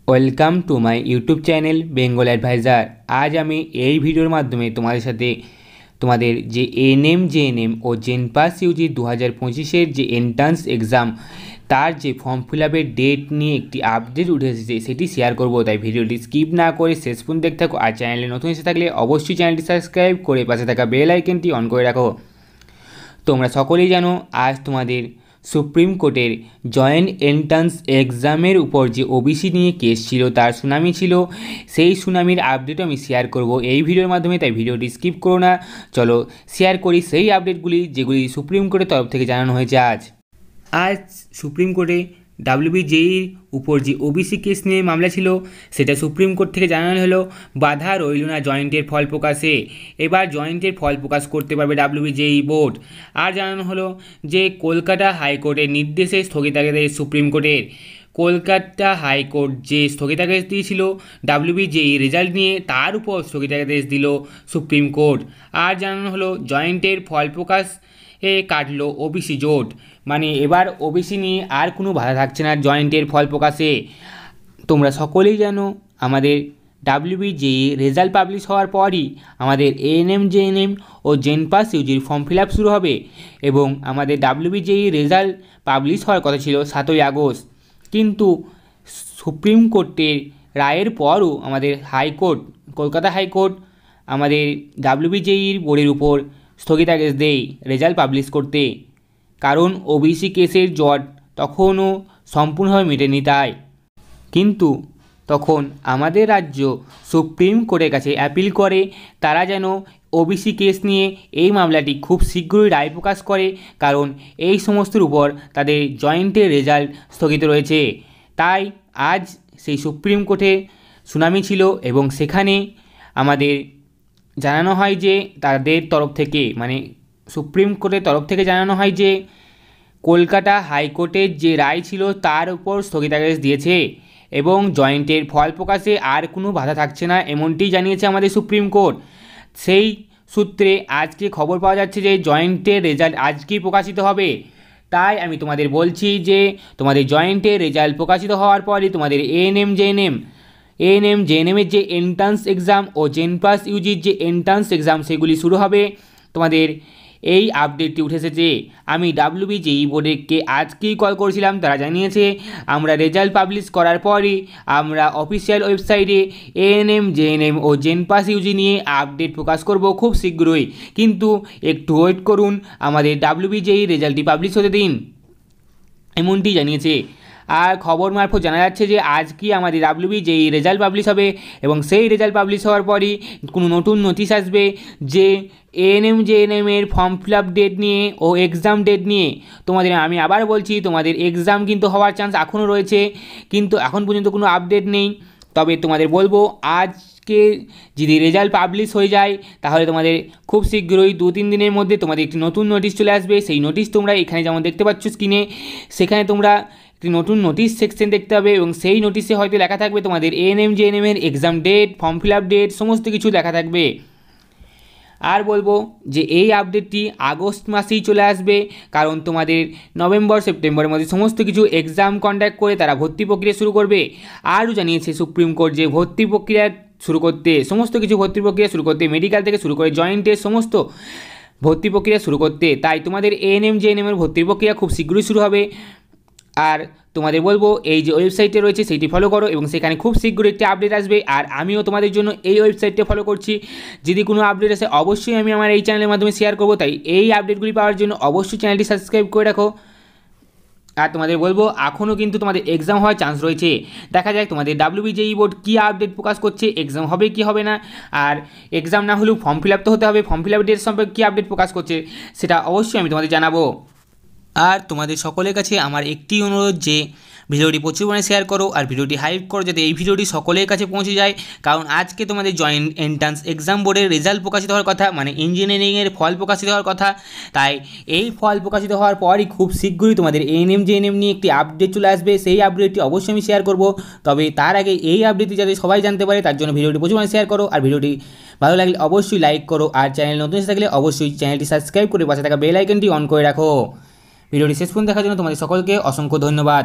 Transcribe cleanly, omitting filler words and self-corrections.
Welcome to my YouTube channel Bengal advisor. আজ আমি এই ভিডিওর মাধ্যমে তোমাদের সাথে তোমাদের যে এএনএম জেএনএম ও জেনপাস ইউজি 2025-এর যে এন্ট্রান্স এক্সাম তার যে ফর্ম ফিল আপের ডেট নিয়ে একটি আপডেট উঠে এসেছে সেটি শেয়ার করব। তাই ভিডিওটি স্কিপ না করে শেষ পর্যন্ত দেখতে থাকো। আর চ্যানেলে নতুন এসে থাকলে অবশ্যই চ্যানেলটি সাবস্ক্রাইব করে পাশে থাকা বেল আইকনটি অন করে রাখো। তোমরা সকলেই জানো আজ তোমাদের সুপ্রিম কোর্টের জয়েন্ট এন্ট্রান্স এক্সামের উপর যে ওবিসি নিয়ে কেস ছিল তার শুনানি ছিল, সেই শুনানির আপডেটও আমি শেয়ার করব এই ভিডিওর মাধ্যমে। তাই ভিডিওটি স্কিপ করো না, চলো শেয়ার করি সেই আপডেটগুলি যেগুলি সুপ্রিম কোর্টের তরফ থেকে জানানো হয়েছে। আজ সুপ্রিম কোর্টে ডাব্লিউবিজেইর উপর যে ওবিসি কেস নিয়ে মামলা ছিল সেটা সুপ্রিম কোর্ট থেকে জানানো হলো বাধা রইল না জয়েন্টের ফল প্রকাশে। এবার জয়েন্টের ফল প্রকাশ করতে পারবে ডাব্লিউবিজেই বোর্ড। আর জানানো হলো যে কলকাতা হাইকোর্টের নির্দেশে স্থগিতাদেশ সুপ্রিম কোর্টের। কলকাতা হাইকোর্ট যে স্থগিতাদেশ দিয়েছিল ডাব্লিউবিজেই রেজাল্ট নিয়ে তার উপর স্থগিতাদেশ দিল সুপ্রিম কোর্ট। আর জানানো হলো জয়েন্টের ফল প্রকাশ কাটলো ওবিসি জোট, মানে এবার ওবিসি নিয়ে আর কোনো বাধা থাকছে না জয়েন্টের ফল প্রকাশে। তোমরা সকলেই জানো আমাদের ডাব্লিউবিজেই রেজাল্ট পাবলিশ হওয়ার পরই আমাদের এএনএম জেএনএম ও জেনপাস ইউজির ফর্ম ফিল আপ শুরু হবে এবং আমাদের ডাব্লিউবিজেই রেজাল্ট পাবলিশ হওয়ার কথা ছিল 7ই আগস্ট। কিন্তু সুপ্রিম কোর্টের রায়ের পরও আমাদের হাইকোর্ট, কলকাতা হাইকোর্ট আমাদের ডাব্লিউবিজেইর বোর্ডের উপর স্থগিতাদেশ দেয় রেজাল্ট পাবলিশ করতে, কারণ ওবিসি কেসের জট তখনও সম্পূর্ণভাবে মেটেনি। তাই কিন্তু তখন আমাদের রাজ্য সুপ্রিম কোর্টের কাছে অ্যাপিল করে তারা যেন ওবিসি কেস নিয়ে এই মামলাটি খুব শীঘ্রই রায় প্রকাশ করে, কারণ এই সমস্তের উপর তাদের জয়েন্টের রেজাল্ট স্থগিত রয়েছে। তাই আজ সেই সুপ্রিম কোর্টে শুনানি ছিল এবং সেখানে আমাদের জানানো হয় যে তাদের তরফ থেকে, মানে সুপ্রিম কোর্টের তরফ থেকে জানানো হয় যে কলকাতা হাইকোর্টের যে রায় ছিল তার উপর স্থগিতাদেশ দিয়েছে এবং জয়েন্টের ফল প্রকাশে আর কোনো বাধা থাকছে না, এমনটি জানিয়েছে আমাদের সুপ্রিম কোর্ট। সেই সূত্রে আজকে খবর পাওয়া যাচ্ছে যে জয়েন্টের রেজাল্ট আজকেই প্রকাশিত হবে। তাই আমি তোমাদের বলছি যে তোমাদের জয়েন্টের রেজাল্ট প্রকাশিত হওয়ার পরই তোমাদের এএনএম জেএনএমের যে এন্ট্রান্স এক্সাম ও জেনপাস ইউজির যে এন্ট্রান্স এক্সাম সেগুলি শুরু হবে। তোমাদের এই আপডেটটি উঠে এসেছে। আমি ডাব্লিউবিজেই বোর্ডকে আজকেই কল করেছিলাম, তারা জানিয়েছে আমরা রেজাল্ট পাবলিশ করার পরই আমরা অফিসিয়াল ওয়েবসাইটে এএনএম জেএনএম ও জেনপাস ইউজি নিয়ে আপডেট প্রকাশ করব খুব শীঘ্রই, কিন্তু একটু ওয়েট করুন, আমাদের ডাব্লিউবিজেই রেজাল্টটি পাবলিশ হতে দিন, এমনটি জানিয়েছে। আর খবর মারফত জানা যাচ্ছে যে আজকে আমাদের ডাব্লিউবিজেই রেজাল্ট পাবলিশ হবে এবং সেই রেজাল্ট পাবলিশ হওয়ার পরই কোনো নতুন নোটিশ আসবে যে এএনএম জেএনএমের ফর্ম ফিল আপ ডেট নিয়ে ও এক্সাম ডেট নিয়ে। তোমাদের আমি আবার বলছি, তোমাদের এক্সাম কিন্তু হওয়ার চান্স এখনও রয়েছে, কিন্তু এখন পর্যন্ত কোনো আপডেট নেই। তবে তোমাদের বলবো আজকে যদি রেজাল্ট পাবলিশ হয়ে যায় তাহলে তোমাদের খুব শীঘ্রই 2-3 দিনের মধ্যে তোমাদের একটি নতুন নোটিশ চলে আসবে। সেই নোটিশ তোমরা এখানে যেমন দেখতে পাচ্ছ স্ক্রিনে, সেখানে তোমরা একটি নতুন নোটিশ সেকশন দেখতে পাবে এবং সেই নোটিশে হয়তো লেখা থাকবে তোমাদের এএনএম জেএনএমের exam date, form fill up date সমস্ত কিছু লেখা থাকবে। আর বলবো যে এই আপডেটটি আগস্ট মাসেই চলে আসবে, কারণ তোমাদের নভেম্বর সেপ্টেম্বরের মধ্যে সমস্ত কিছু এক্সাম কন্ডাক্ট করে তারা ভর্তি প্রক্রিয়া শুরু করবে। আরও জানিয়েছে সুপ্রিম কোর্ট যে ভর্তি প্রক্রিয়া শুরু করতে, সমস্ত কিছু ভর্তি প্রক্রিয়া শুরু করতে, মেডিকেল থেকে শুরু করে জয়েন্টের সমস্ত ভর্তি প্রক্রিয়া শুরু করতে। তাই তোমাদের এএনএম জেএনএমের ভর্তি প্রক্রিয়া খুব শীঘ্রই শুরু হবে। আর তোমাদের বলবো এই যে ওয়েবসাইটে রয়েছে সেইটি ফলো করো এবং সেখানে খুব শীঘ্রই একটি আপডেট আসবে। আর আমিও তোমাদের জন্য এই ওয়েবসাইটটা ফলো করছি, যদি কোনো আপডেট আসে অবশ্যই আমি আমার এই চ্যানেলের মাধ্যমে শেয়ার করবো। তাই এই আপডেটগুলি পাওয়ার জন্য অবশ্যই চ্যানেলটি সাবস্ক্রাইব করে রাখো। আর তোমাদের বলবো এখনও কিন্তু তোমাদের এক্সাম হওয়ার চান্স রয়েছে, দেখা যাক তোমাদের ডাব্লিউবিজেই বোর্ড কী আপডেট প্রকাশ করছে, এক্সাম হবে কি হবে না। আর এক্সাম না হলেও ফর্ম ফিল আপ তো হতে হবে, ফর্ম ফিল আপ ডেট সম্পর্কে কী আপডেট প্রকাশ করছে সেটা অবশ্যই আমি তোমাদের জানাবো। আর তোমাদের সকলের কাছে আমার একটি অনুরোধ যে ভিডিওটি প্রচুর পরিমাণে শেয়ার করো আর ভিডিওটি হাইপ করো যাতে এই ভিডিওটি সকলের কাছে পৌঁছে যায়, কারণ আজকে তোমাদের জয়েন্ট এন্ট্রান্স এক্সাম বোর্ডের রেজাল্ট প্রকাশিত হওয়ার কথা, মানে ইঞ্জিনিয়ারিংয়ের ফল প্রকাশিত হওয়ার কথা। তাই এই ফল প্রকাশিত হওয়ার পরই খুব শীঘ্রই তোমাদের এএনএম জেএনএম নিয়ে একটি আপডেট চলে আসবে, সেই আপডেটটি অবশ্যই আমি শেয়ার করব। তবে তার আগে এই আপডেটটি যাতে সবাই জানতে পারে তার জন্য ভিডিওটি প্রচুর পরিমাণে শেয়ার করো আর ভিডিওটি ভালো লাগলে অবশ্যই লাইক করো। আর চ্যানেল নতুন এসে থাকলে অবশ্যই চ্যানেলটি সাবস্ক্রাইব করে পাশে থাকা বেল আইকনটি অন করে রাখো। ভিডিওটি শেষ পর্যন্ত দেখার জন্য তোমাদের সকলকে অসংখ্য ধন্যবাদ।